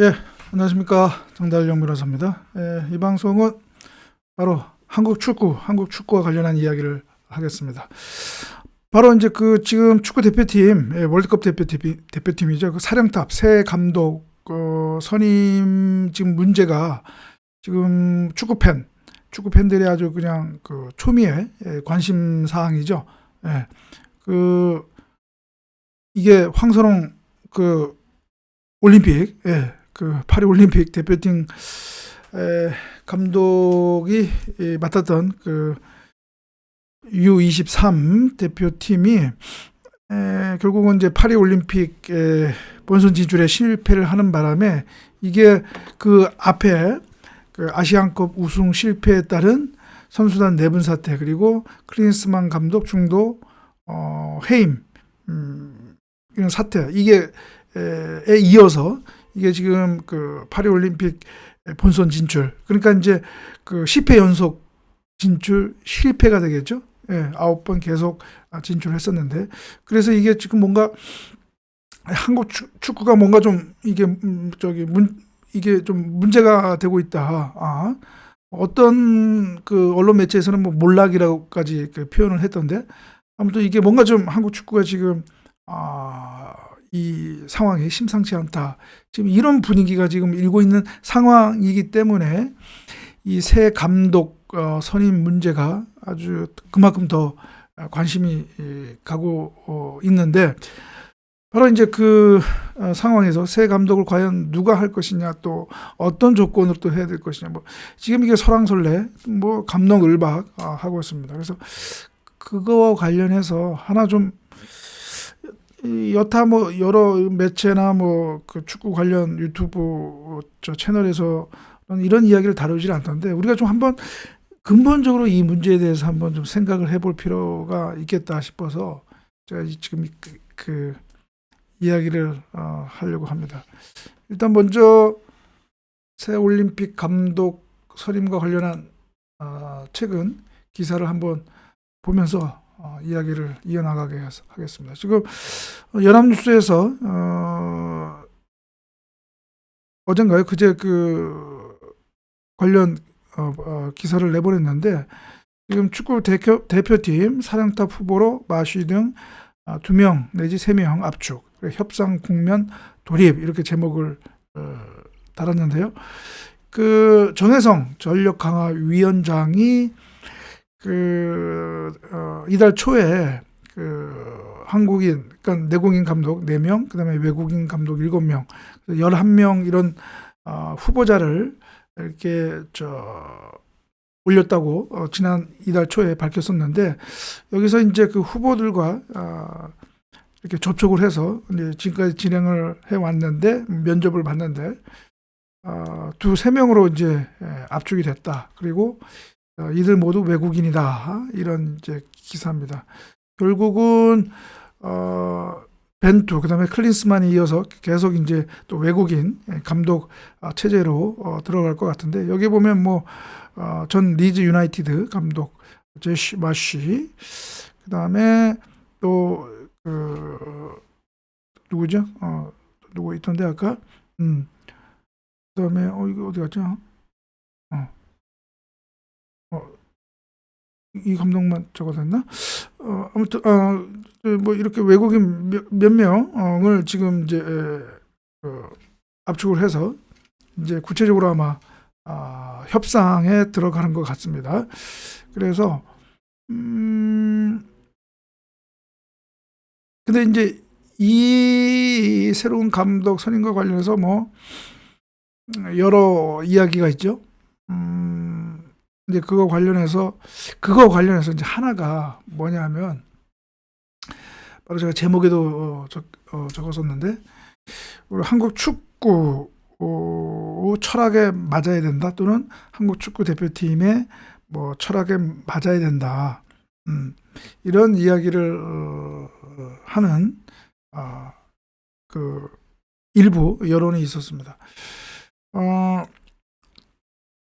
예, 안녕하십니까. 정달영 변호사입니다. 이 방송은 바로 한국 축구와 관련한 이야기를 하겠습니다. 바로 이제 지금 축구 대표팀, 월드컵 대표팀이죠. 그 사령탑, 새 감독, 선임 지금 문제가 지금 축구팬들이 아주 그냥 초미의 관심 사항이죠. 예, 이게 황선홍 올림픽, 파리 올림픽 대표팀 감독이 맡았던 U23 대표팀이 결국은 이제 파리 올림픽 본선 진출에 실패를 하는 바람에 이게 그 앞에 아시안컵 우승 실패에 따른 선수단 내분 사태, 그리고 클린스만 감독 중도 해임 이런 사태, 이게 에 이어서 이게 지금 파리 올림픽 본선 진출, 그러니까 이제 10회 연속 진출 실패가 되겠죠. 9번 계속 진출했었는데, 그래서 이게 지금 뭔가 한국 축구가 뭔가 좀 이게 이게 좀 문제가 되고 있다. 어떤 언론 매체에서는 뭐 몰락이라고까지 표현을 했던데, 아무튼 이게 뭔가 좀 한국 축구가 지금 이 상황이 심상치 않다. 지금 이런 분위기가 지금 일고 있는 상황이기 때문에 이 새 감독 선임 문제가 아주 그만큼 더 관심이 가고 있는데, 바로 이제 상황에서 새 감독을 과연 누가 할 것이냐, 또 어떤 조건으로 또 해야 될 것이냐, 뭐 지금 이게 설왕설래, 뭐 감론을박 하고 있습니다. 그래서 그거와 관련해서 하나 좀 여타 뭐 여러 매체나 뭐 축구 관련 유튜브 채널에서 이런 이야기를 다루질 않던데, 우리가 좀 한번 근본적으로 이 문제에 대해서 한번 좀 생각을 해볼 필요가 있겠다 싶어서 제가 지금 이야기를 하려고 합니다. 일단 먼저 새 올림픽 감독 선임과 관련한 최근 기사를 한번 보면서 이야기를 이어나가게 하겠습니다. 지금 연합뉴스에서 어젠가요? 그제 관련 기사를 내보냈는데, 지금 축구 대표팀 사령탑 후보로 마쉬 등 2명 내지 3명 압축, 협상 국면 돌입, 이렇게 제목을 달았는데요. 정혜성 전력 강화 위원장이 이달 초에 한국인, 그러니까 내국인 감독 4명, 그다음에 외국인 감독 7명, 11명 이런 후보자를 이렇게 올렸다고 지난 이달 초에 밝혔었는데, 여기서 이제 그 후보들과 이렇게 접촉을 해서 이제 지금까지 진행을 해 왔는데, 면접을 봤는데 2-3명으로 이제 압축이 됐다. 그리고 이들 모두 외국인이다. 이런 이제 기사입니다. 결국은 벤투, 그다음에 클린스만이 이어서 계속 이제 또 외국인 감독 체제로 들어갈 것 같은데, 여기 보면 뭐 전 리즈 유나이티드 감독 제시 마쉬, 그다음에 또 누구죠? 누구 있던데 아까? 그다음에 이거 어디 갔죠? 이 감독만 적어놨나? 아무튼 뭐 이렇게 외국인 몇 명을 지금 이제 압축을 해서 이제 구체적으로 아마 협상에 들어가는 것 같습니다. 그래서 근데 이제 이 새로운 감독 선임과 관련해서 뭐 여러 이야기가 있죠. 이제 그거 관련해서 이제 하나가 뭐냐면, 바로 제가 제목에도 적었었는데, 우리 한국 축구 철학에 맞아야 된다, 또는 한국 축구 대표팀의 뭐 철학에 맞아야 된다, 이런 이야기를 하는 일부 여론이 있었습니다.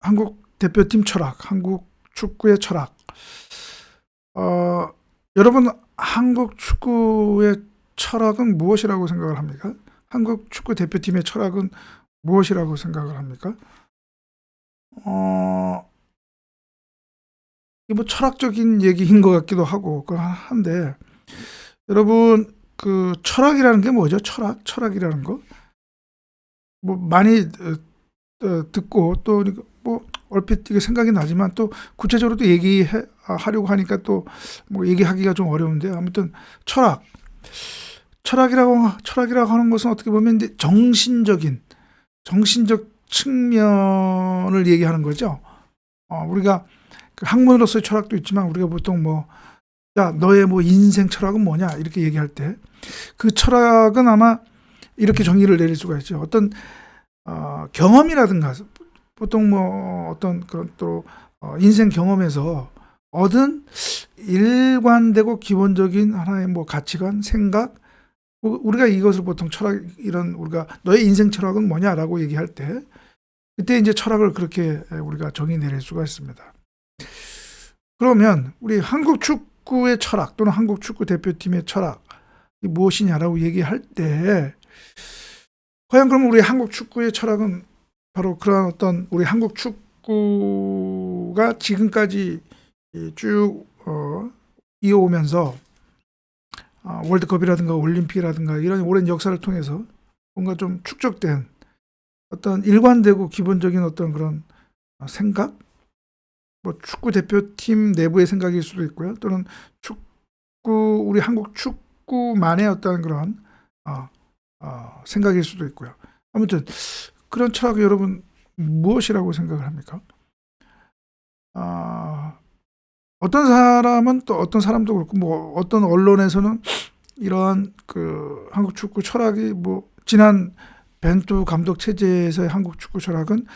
한국 대표팀 철학, 한국 축구의 철학. 여러분, 한국 축구의 철학은 무엇이라고 생각을 합니까? 한국 축구 대표팀의 철학은 무엇이라고 생각을 합니까? 이게 뭐 철학적인 얘기인 것 같기도 하고 한데, 여러분 그 철학이라는 게 뭐죠? 철학이라는 거 뭐 많이 듣고 또 뭐 얼핏 이게 생각이 나지만 또 구체적으로 또 얘기하려고 하니까 또 뭐 얘기하기가 좀 어려운데, 아무튼 철학이라고 하는 것은 어떻게 보면 이제 정신적 측면을 얘기하는 거죠. 우리가 그 학문으로서의 철학도 있지만, 우리가 보통 야, 너의 인생 철학은 뭐냐 이렇게 얘기할 때 그 철학은 아마 이렇게 정의를 내릴 수가 있죠. 어떤 경험이라든가, 보통 어떤 그런 또 인생 경험에서 얻은 일관되고 기본적인 하나의 가치관, 생각, 우리가 이것을 보통 철학, 이런 우리가 너의 인생 철학은 뭐냐라고 얘기할 때, 그때 이제 철학을 그렇게 우리가 정의 내릴 수가 있습니다. 그러면 우리 한국 축구의 철학 또는 한국 축구 대표팀의 철학이 무엇이냐라고 얘기할 때, 과연 그럼 우리 한국 축구의 철학은 바로 그러한 어떤 우리 한국 축구가 지금까지 쭉 이어오면서 월드컵이라든가 올림픽이라든가 이런 오랜 역사를 통해서 뭔가 좀 축적된 어떤 일관되고 기본적인 어떤 그런 생각, 축구 대표팀 내부의 생각일 수도 있고요. 또는 우리 한국 축구만의 어떤 그런 생각일 수도 있고요. 아무튼 그런 철학이 여러분 무엇이라고 생각을 합니까? 어떤 사람은 또 어떤 사람도 그렇고, 어떤 언론에서는 이러한 그 한국 축구 철학이 지난 벤투 감독 체제에서의 한국 축구 철학은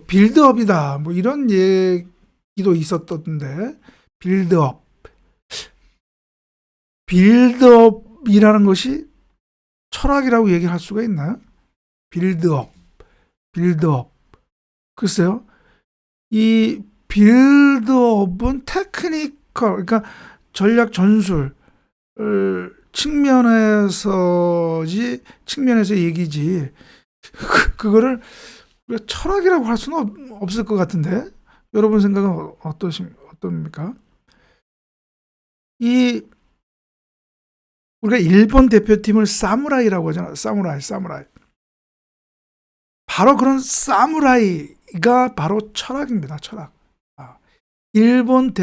빌드업이다, 이런 얘기도 있었던데, 빌드업이라는 것이 철학이라고 얘기할 수가 있나요? 빌드업. 글쎄요. 이 빌드업은 테크니컬, 그러니까 전략 전술 측면에서 얘기지, 그거를 우리가 철학이라고 할 수는 없을 것 같은데, 여러분 생각은 어떻습니까? 우리가 일본 대표팀을 사무라이라고 하잖아요. 사무라이. 바로 그런 사무라이가 바로 철학입니다. 철학. 일본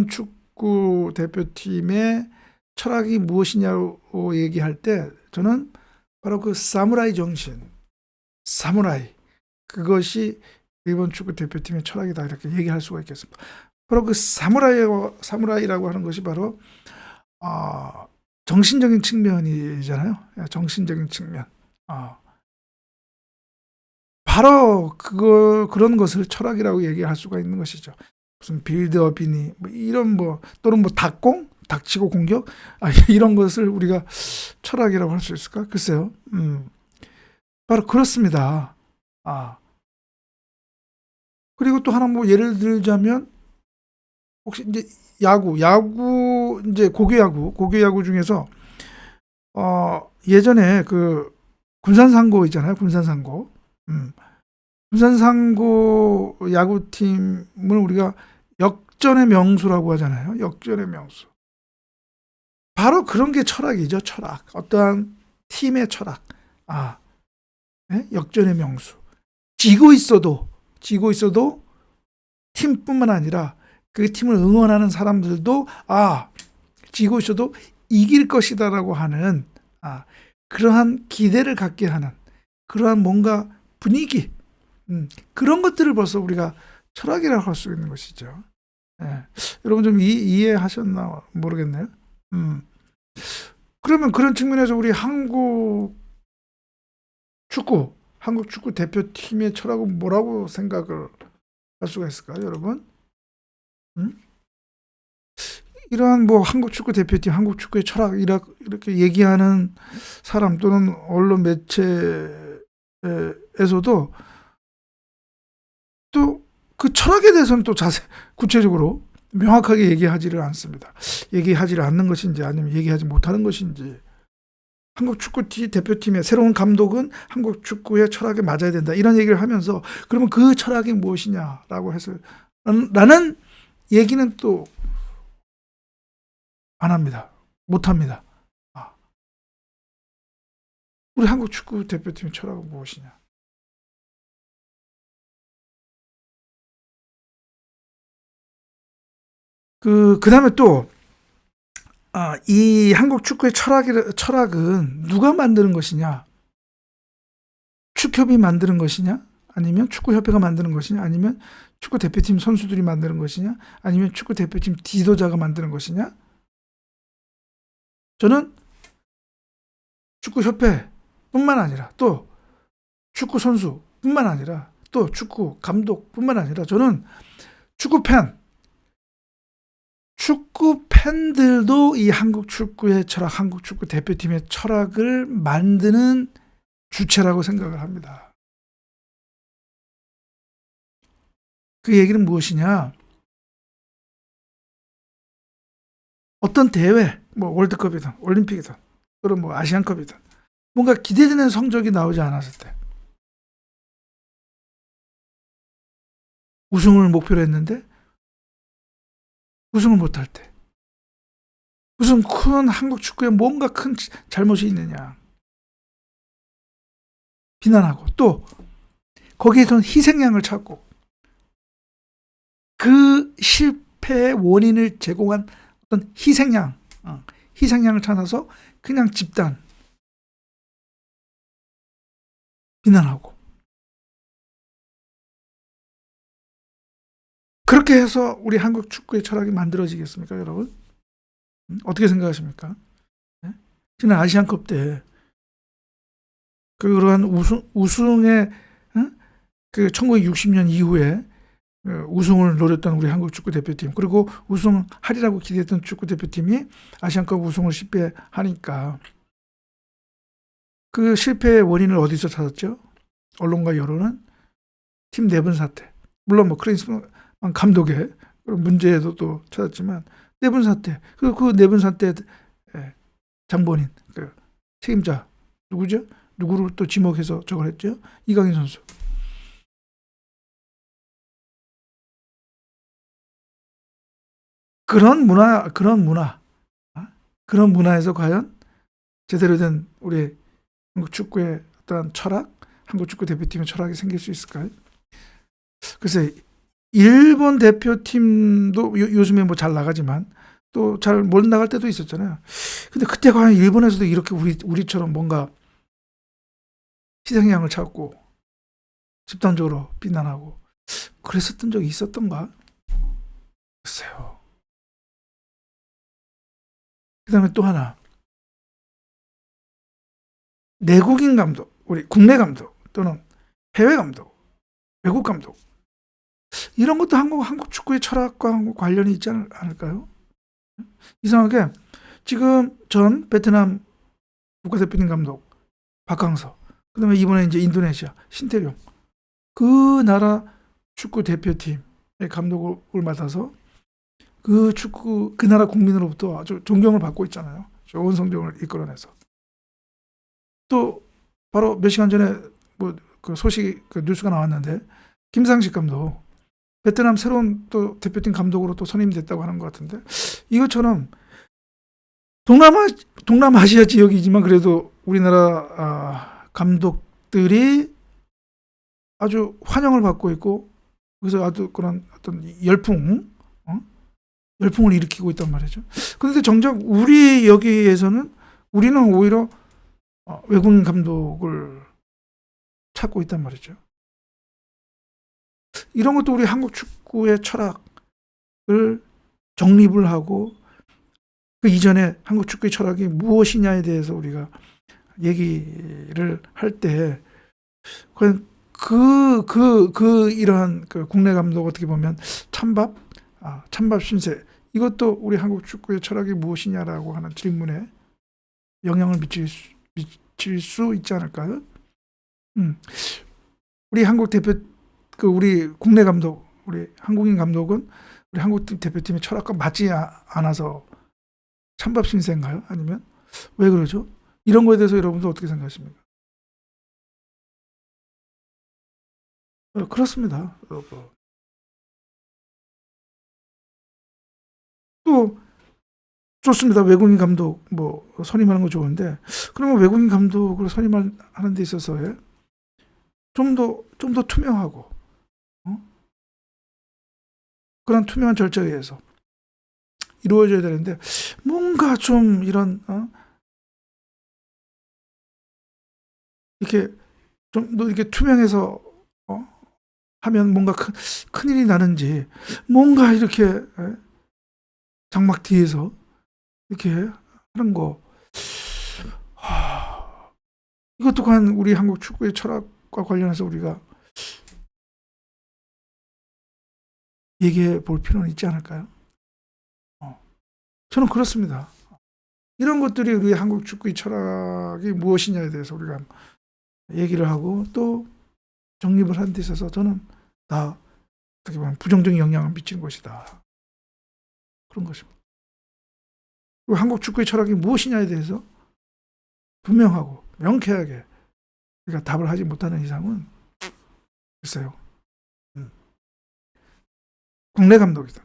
축구 대표팀의 철학이 무엇이냐고 얘기할 때, 저는 바로 그 사무라이 정신, 그것이 일본 축구 대표팀의 철학이다, 이렇게 얘기할 수가 있겠습니다. 바로 그 사무라이라고 하는 것이 바로 정신적인 측면이잖아요. 정신적인 측면. 바로 그런 것을 철학이라고 얘기할 수가 있는 것이죠. 무슨 빌드업이니 이런 또는 닥치고 공격, 이런 것을 우리가 철학이라고 할 수 있을까? 글쎄요. 바로 그렇습니다. 그리고 또 하나 예를 들자면, 혹시 이제 야구 이제 고교 야구 중에서 예전에 그 군산상고 있잖아요. 군산상고 야구팀을 우리가 역전의 명수라고 하잖아요. 역전의 명수. 바로 그런 게 철학이죠. 철학. 어떠한 팀의 철학. 네? 역전의 명수. 지고 있어도 팀뿐만 아니라 그 팀을 응원하는 사람들도 지고 있어도 이길 것이다라고 하는 그러한 기대를 갖게 하는 그러한 뭔가 분위기, 그런 것들을 벌써 우리가 철학이라고 할 수 있는 것이죠. 여러분 좀 이해하셨나 모르겠네요. 그러면 그런 측면에서 우리 한국 축구 대표팀의 철학은 뭐라고 생각을 할 수가 있을까요, 여러분? 이러한 한국 축구 대표팀, 한국 축구의 철학 이렇게 얘기하는 사람 또는 언론 매체에서도 또 그 철학에 대해서는 또 구체적으로 명확하게 얘기하지를 않습니다. 얘기하지를 않는 것인지 아니면 얘기하지 못하는 것인지, 한국 축구 대표팀의 새로운 감독은 한국 축구의 철학에 맞아야 된다. 이런 얘기를 하면서 그러면 그 철학이 무엇이냐라고 해서 라는 얘기는 또 안 합니다. 못 합니다. 우리 한국 축구 대표팀의 철학은 무엇이냐? 그다음에 또 이 한국 축구의 철학은 누가 만드는 것이냐? 축협이 만드는 것이냐? 아니면 축구협회가 만드는 것이냐? 아니면 축구 대표팀 선수들이 만드는 것이냐? 아니면 축구 대표팀 지도자가 만드는 것이냐? 저는 축구협회뿐만 아니라 또 축구 선수뿐만 아니라 또 축구 감독뿐만 아니라 저는 축구 팬들도 이 한국 축구의 철학, 한국 축구 대표팀의 철학을 만드는 주체라고 생각을 합니다. 그 얘기는 무엇이냐? 어떤 대회, 뭐 월드컵이든 올림픽이든 또는 뭐 아시안컵이든 뭔가 기대되는 성적이 나오지 않았을 때, 우승을 목표로 했는데 우승을 못할 때, 무슨 큰 한국 축구에 뭔가 큰 잘못이 있느냐 비난하고, 또 거기에선 희생양을 찾고 그 실패의 원인을 제공한 어떤 희생양을 찾아서 그냥 집단 비난하고, 그렇게 해서 우리 한국 축구의 철학이 만들어지겠습니까, 여러분? 어떻게 생각하십니까? 지난 아시안컵 때 그러한 우승의 그 1960년 이후에 우승을 노렸던 우리 한국 축구 대표팀, 그리고 우승하리라고 기대했던 축구 대표팀이 아시안컵 우승을 실패하니까 그 실패의 원인을 어디서 찾았죠? 언론과 여론은 팀 내분 사태, 물론 뭐 크리스만 감독의 문제에도 또 찾았지만 내분 사태, 그리고 그 내분 사태 장본인, 그 책임자 누구죠? 누구를 또 지목해서 저걸 했죠? 이강인 선수. 그런 문화에서 과연 제대로 된 우리 한국 축구의 어떤 철학, 한국 축구 대표팀의 철학이 생길 수 있을까요? 글쎄, 일본 대표팀도 요즘에 뭐 잘 나가지만 또 잘 못 나갈 때도 있었잖아요. 근데 그때 과연 일본에서도 이렇게 우리처럼 뭔가 희생양을 찾고 집단적으로 비난하고 그랬었던 적이 있었던가? 글쎄요. 그 다음에 또 하나, 내국인 감독, 우리 국내 감독 또는 해외 감독, 외국 감독, 이런 것도 한국 축구의 철학과 관련이 있지 않을까요? 이상하게 지금 전 베트남 국가대표팀 감독 박항서, 그 다음에 이번에 이제 인도네시아 신태룡, 그 나라 축구 대표팀의 감독을 맡아서 그 나라 국민으로부터 아주 존경을 받고 있잖아요. 좋은 성적을 이끌어내서. 또 바로 몇 시간 전에 뭐 그 소식, 그 뉴스가 나왔는데 김상식 감독 베트남 새로운 또 대표팀 감독으로 또 선임됐다고 하는 것 같은데, 이것처럼 동남아시아 지역이지만 그래도 우리나라 감독들이 아주 환영을 받고 있고, 그래서 아주 그런 어떤 열풍을 일으키고 있단 말이죠. 그런데 정작 우리 여기에서는 우리는 오히려 외국인 감독을 찾고 있단 말이죠. 이런 것도 우리 한국 축구의 철학을 정립을 하고 그 이전에 한국 축구의 철학이 무엇이냐에 대해서 우리가 얘기를 할 때 이러한 그 국내 감독 어떻게 보면 찬밥 신세, 이것도 우리 한국 축구의 철학이 무엇이냐라고 하는 질문에 영향을 미칠 수 있지 않을까요? 우리 한국 우리 국내 감독, 우리 한국인 감독은 우리 한국 대표팀의 철학과 맞지 않아서 찬밥 신세인가요? 아니면 왜 그러죠? 이런 거에 대해서 여러분들 어떻게 생각하십니까? 그렇습니다. 또 좋습니다. 외국인 감독 뭐 선임하는 거 좋은데, 그러면 외국인 감독을 선임하는 데 있어서 좀 더 투명하고, 그런 투명한 절차에 의해서 이루어져야 되는데, 뭔가 좀 이런 이렇게 좀 더 이렇게 투명해서 하면 뭔가 큰일이 나는지, 뭔가 이렇게 장막 뒤에서 이렇게 하는 거, 이것 또한 우리 한국 축구의 철학과 관련해서 우리가 얘기해 볼 필요는 있지 않을까요? 저는 그렇습니다. 이런 것들이 우리 한국 축구의 철학이 무엇이냐에 대해서 우리가 얘기를 하고 또 정립을 하는 데 있어서 저는 다 어떻게 보면 부정적인 영향을 미치는 것이다. 그런 것입니다. 그리고 한국 축구의 철학이 무엇이냐에 대해서 분명하고 명쾌하게 우리가 답을 하지 못하는 이상은 글쎄요. 국내 감독이든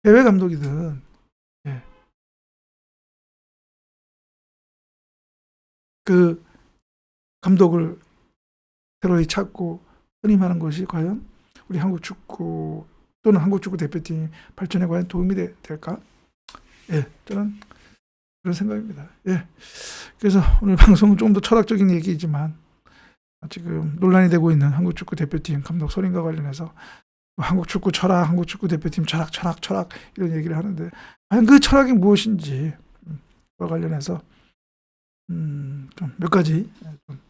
해외 감독이든 그 감독을 새로이 찾고 선임하는 것이 과연 우리 한국 축구 또는 한국 축구 대표팀 발전에 과연 도움이 될까? 저는 그런 생각입니다. 그래서 오늘 방송은 좀 더 철학적인 얘기이지만 지금 논란이 되고 있는 한국 축구 대표팀 감독 선임과 관련해서 한국 축구 철학, 한국 축구 대표팀 철학 이런 얘기를 하는데, 과연 그 철학이 무엇인지와 관련해서 좀 몇 가지 좀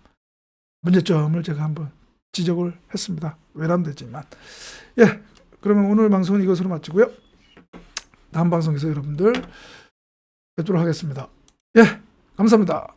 문제점을 제가 한번 지적을 했습니다. 외람되지만. 그러면 오늘 방송은 이것으로 마치고요. 다음 방송에서 여러분들 뵙도록 하겠습니다. 감사합니다.